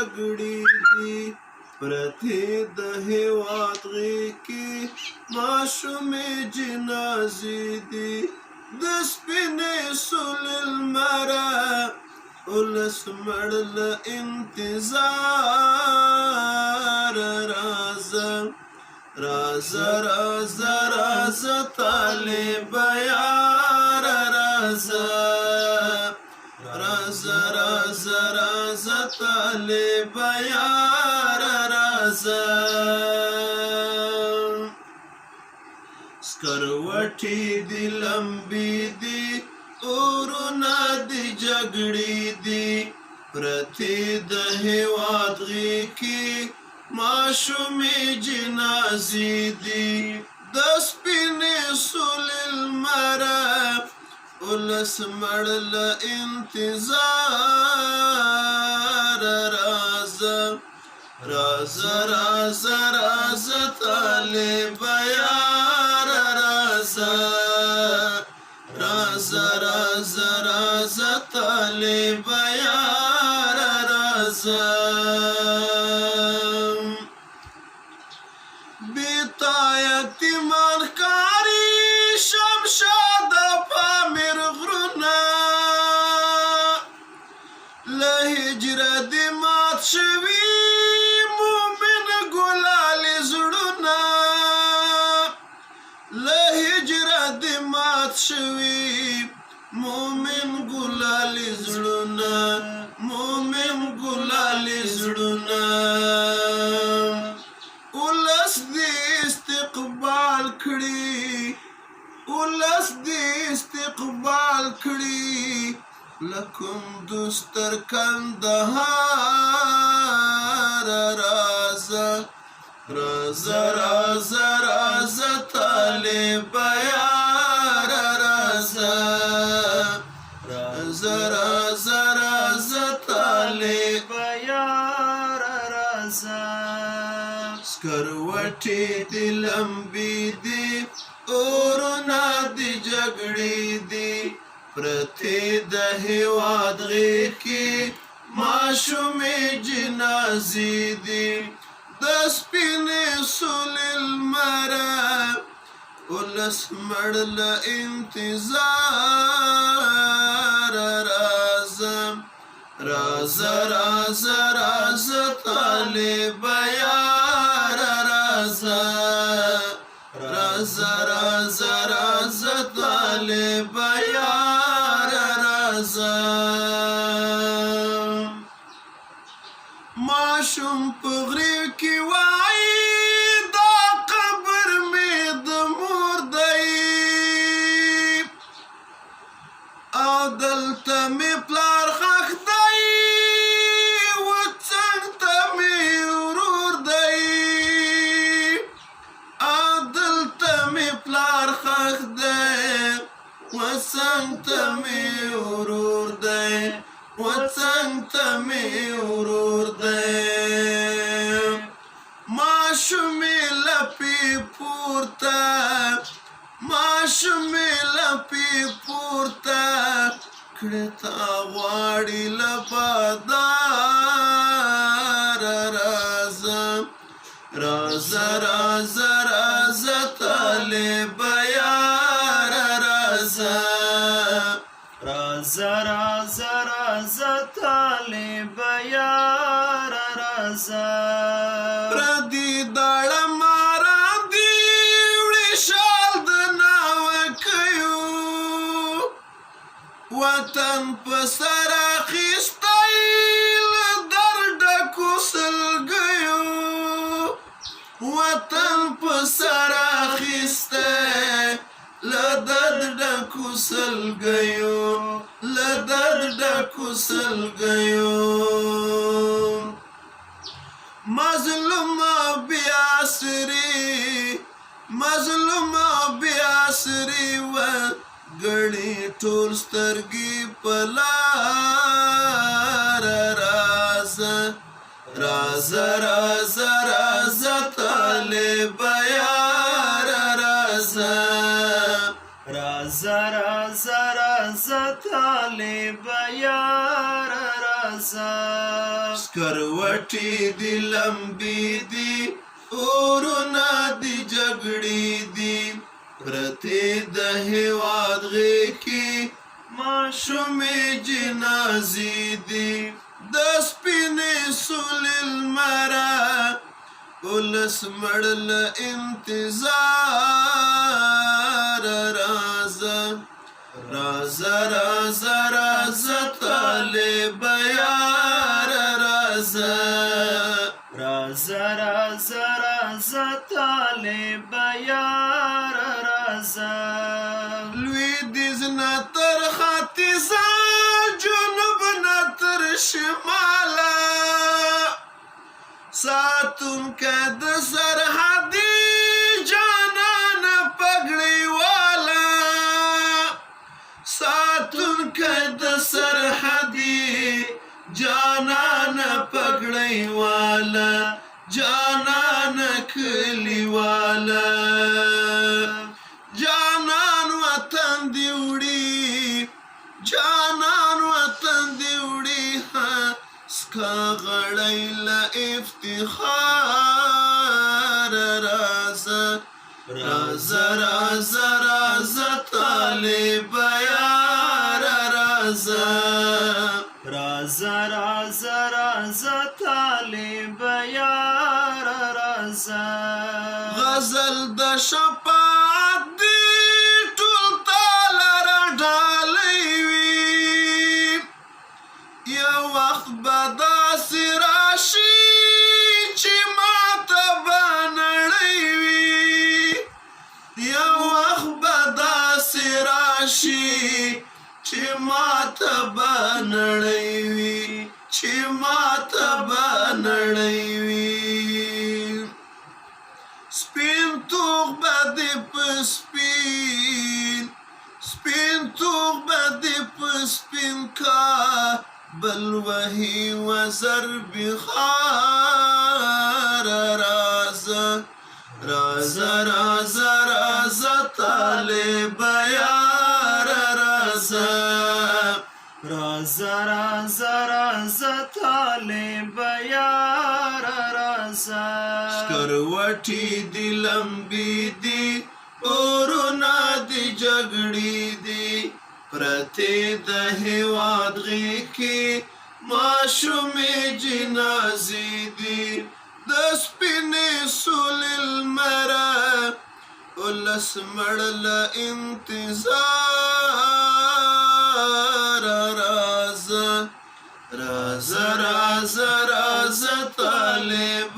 جګړې دي پرتې د هېواد غېږ کې ماشومې جنازې دي د سپینې سولې لمره ولس مړ له انتظار رازه رازه رازه رازه طالب یار رازه رازه رازه رازه طالب یار رازه سکروټې دي لمبې دي اورونه دي جګړې دي پرتې د هېواد غېږ کې ماشومې جنازې دي د سپینې سولې لمره ولس مړ له انتظار رازه رازه رازه رازه طالب یار رازه رازه رازه رازه طالب یار رازه بیتا یتیمان ښکاري شمشاد پامیر غرونه له هجره دې مات شوي مومن ګلالې زړونه له هجره دې مات شوي مومن ګلالې زړونه مومن ګلالې زړونه ولس دې استقبال کړي ولس دې استقبال کړي لکم دوستر کندهار رازه رازه رازه رازه طالب یار رازه رازه رازه رازه طالب یار رازه سکروټې دي لمبې دي اورونه دي جګړې دي پرتې د هېواد غېږ کې ماشومې جنازې دي د سپینې سولې لمره ولس مړ له انتظار رازه رازه رازه رازه طالب یار رازه رازه رازه رازه طالب یار رازه ماشوم په غریو کې وایي دا قبر مې د مور دی او دلته مې پلار ښخ دی وڅنګ ته مې ورور دی او دلته مې پلار ښخ دی وڅنګ ته مې ورور دی وڅنګ ته مې ورور دی ماشومې لپې پورته ماشومې لپې پورته کړه تا غواړي له بادار رازه رازه رازه رازه طالب یار رازه رازه رازه رازه طالب یار رازه پردي داړه مارا دی وړي شال د ناوکیو وطن په سر اخیستی له درده کوسلګیو وطن په سر اخیستی له درده کوسلګیو له درده کوسلګیو مظلوم بیاسری و ګړي ټول سترګې په لار رازه رازه رازه رازه طالب یار رازه رازه رازه رازه طالب یار رازه سکروټې دي لمبې دي اورونه دي جګړې دي پرتې د هېواد غېږ ماشومې جنازې دي د سپینې سولې لمره ولس مړ له انتظار رازه رازه رازه رازه طالب یار رازه رازه رازه رازه طالب یار رازه لویدیځ نه تر ختیځه جنوب نه تر شماله ساتونکی د سرحدي جانان پګړۍ والا ساتونکی د سرحدي جانان پګړۍ والا جانان کلی والا جانان وطن دی وړي جانان وطن دی وړي سکا غړی له افتخار رازه رازه رازه رازه طالب یار رازه رازه رازه رازه طالب یار رازه غزل د شفاعت دی ټول تاله راډالی وي یو وخت به داسې راشي چې ماته به نړۍ وي یو وخت به داسې راشي چې ماته به نړۍ وي چې ماته به نړۍ وي سپین توغ به دې په سپین سپین توغ به دې په سپین بل وهي وزر بخار رازه رازه رازه رازه طالب یار رازه رازه رازه رازه طالب یار رازه سکروټې دي لمبې دي اورونه دي جګړې دي پرتې د هېواد غېږ ماشومې جنازې دي د سپینې سولې لمره ولس مړ له انتظار رازه رازه رازه رازه طالب